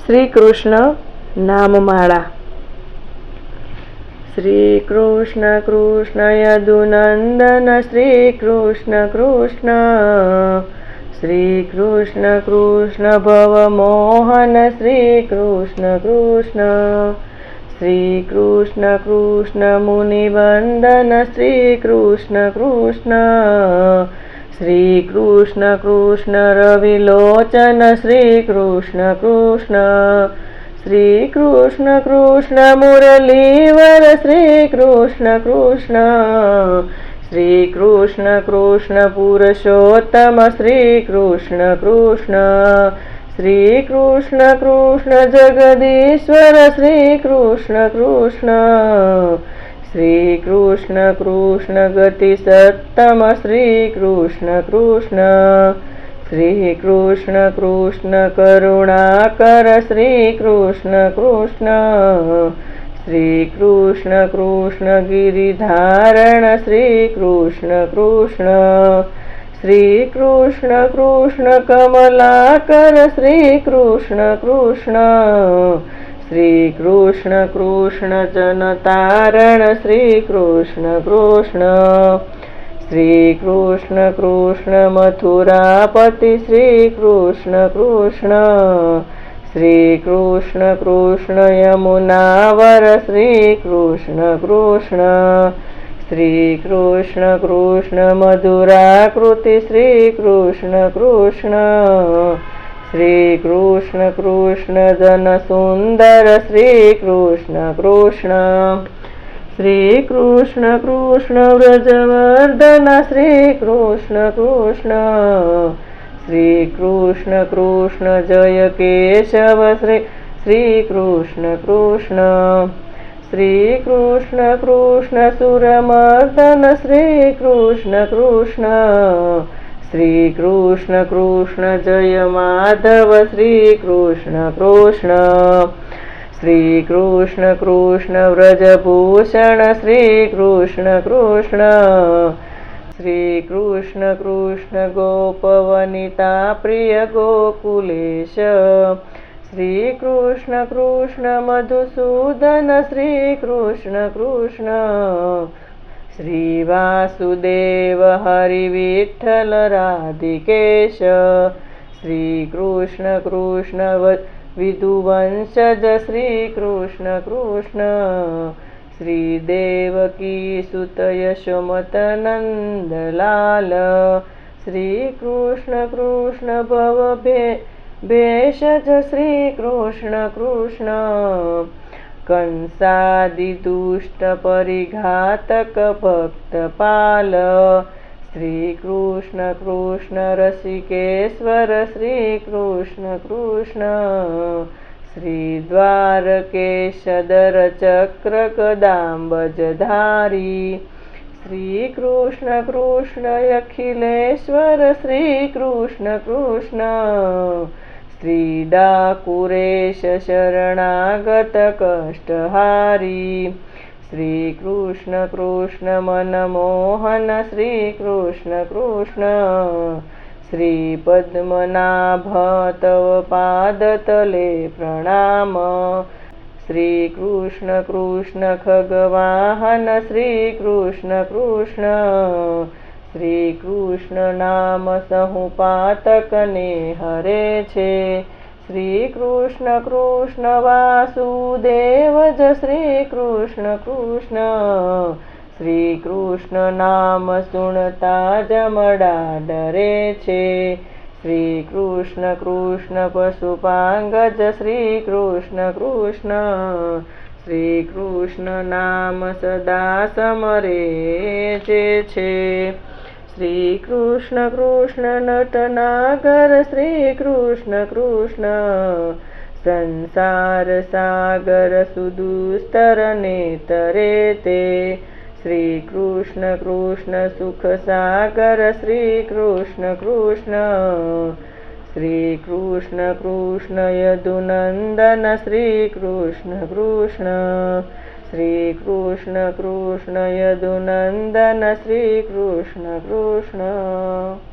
શ્રી કૃષ્ણ નામમાળા. શ્રી કૃષ્ણ કૃષ્ણ યદુનંદન શ્રી કૃષ્ણ કૃષ્ણ, શ્રી કૃષ્ણ કૃષ્ણ ભવ મોહન શ્રી કૃષ્ણ કૃષ્ણ, શ્રી કૃષ્ણ કૃષ્ણ મુનિવંદન શ્રી કૃષ્ણ કૃષ્ણ, શ્રી કૃષ્ણ કૃષ્ણ રવિલોચન શ્રી કૃષ્ણ કૃષ્ણ, શ્રી કૃષ્ણ કૃષ્ણ મુરલીવર શ્રી કૃષ્ણ કૃષ્ણ, શ્રી કૃષ્ણ કૃષ્ણ પુરુષોત્તમ શ્રી કૃષ્ણ કૃષ્ણ, શ્રી કૃષ્ણ કૃષ્ણ જગદીશ્વર શ્રી કૃષ્ણ કૃષ્ણ, શ્રી કૃષ્ણ કૃષ્ણ ગતિ સત્તમ શ્રી કૃષ્ણ કૃષ્ણ, શ્રી કૃષ્ણ કૃષ્ણ કરુણાકર શ્રી કૃષ્ણ કૃષ્ણ, શ્રી કૃષ્ણ કૃષ્ણ ગિરિધારણ શ્રી કૃષ્ણ કૃષ્ણ, શ્રી કૃષ્ણ કૃષ્ણ કમલાકર શ્રી કૃષ્ણ કૃષ્ણ, શ્રી કૃષ્ણ કૃષ્ણ જનતારણ શ્રી કૃષ્ણ કૃષ્ણ, શ્રી કૃષ્ણ કૃષ્ણ મથુરાપતિ શ્રી કૃષ્ણ કૃષ્ણ, શ્રી કૃષ્ણ કૃષ્ણ યમુનાવર શ્રી કૃષ્ણ કૃષ્ણ, શ્રી કૃષ્ણ કૃષ્ણ મધુરાકૃતિ શ્રી કૃષ્ણ કૃષ્ણ, શ્રી કૃષ્ણ કૃષ્ણ જન સુંદર શ્રી કૃષ્ણ કૃષ્ણ, શ્રી કૃષ્ણ કૃષ્ણ વ્રજવર્ધન શ્રી કૃષ્ણ કૃષ્ણ, શ્રી કૃષ્ણ કૃષ્ણ જય કેશવ શ્રી કૃષ્ણ કૃષ્ણ, શ્રી કૃષ્ણ કૃષ્ણ સુરમર્દન શ્રી કૃષ્ણ કૃષ્ણ, શ્રી કૃષ્ણ કૃષ્ણ જય માધવ શ્રી કૃષ્ણ કૃષ્ણ, શ્રી કૃષ્ણ કૃષ્ણ વ્રજભૂષણ શ્રી કૃષ્ણ કૃષ્ણ, શ્રી કૃષ્ણ કૃષ્ણ ગોપવનિતા પ્રિય ગોકુલેશ, શ્રી કૃષ્ણ કૃષ્ણ મધુસૂદન શ્રી કૃષ્ણ કૃષ્ણ, શ્રી વાસુદેવ હરિ વિઠ્ઠલ રાધિકેશ, શ્રી કૃષ્ણ કૃષ્ણ વિધુવંશજ શ્રી કૃષ્ણ કૃષ્ણ, શ્રી દેવકી સુત યશોમત નંદલાલ, શ્રી કૃષ્ણ કૃષ્ણ ભવ ભેષજ શ્રી કૃષ્ણ કૃષ્ણ, કંસાદિ દુષ્ટ પરિઘાતક ભક્તપાલ, શ્રી કૃષ્ણ કૃષ્ણ રસિકેશ્વર શ્રી કૃષ્ણ કૃષ્ણ, શ્રી દ્વારકેશદર ચક્ર કદાંબજધારી, શ્રી કૃષ્ણ કૃષ્ણ અખિલેશ્વર શ્રી કૃષ્ણ કૃષ્ણ, શ્રી ડાકુરેશ શરણાગત કષ્ટહારી, શ્રી કૃષ્ણ કૃષ્ણ મનમોહન શ્રી કૃષ્ણ કૃષ્ણ, શ્રી પદ્મનાભ તવ પાદતલે પ્રણામ, શ્રી કૃષ્ણ કૃષ્ણ ખગવાહન શ્રી કૃષ્ણ કૃષ્ણ, શ્રી કૃષ્ણ નામ સહુ પાતકને હરે છે, શ્રી કૃષ્ણ કૃષ્ણ વાસુદેવ જ શ્રી કૃષ્ણ કૃષ્ણ, શ્રી કૃષ્ણ નામ સુણતા જમડા ડરે છે, શ્રી કૃષ્ણ કૃષ્ણ પશુપાંગજ શ્રી કૃષ્ણ કૃષ્ણ, શ્રી કૃષ્ણ નામ સદા સમરે છે, શ્રી કૃષ્ણ કૃષ્ણ નટનાગર શ્રી કૃષ્ણ કૃષ્ણ, સંસાર સાગર સુદુસ્તર ને તરે તે, શ્રી કૃષ્ણ કૃષ્ણ સુખ સાગર શ્રી કૃષ્ણ કૃષ્ણ, શ્રી કૃષ્ણ કૃષ્ણ યદુનંદન શ્રી કૃષ્ણ કૃષ્ણ, શ્રી કૃષ્ણ કૃષ્ણ યદુનંદન શ્રી કૃષ્ણ કૃષ્ણ.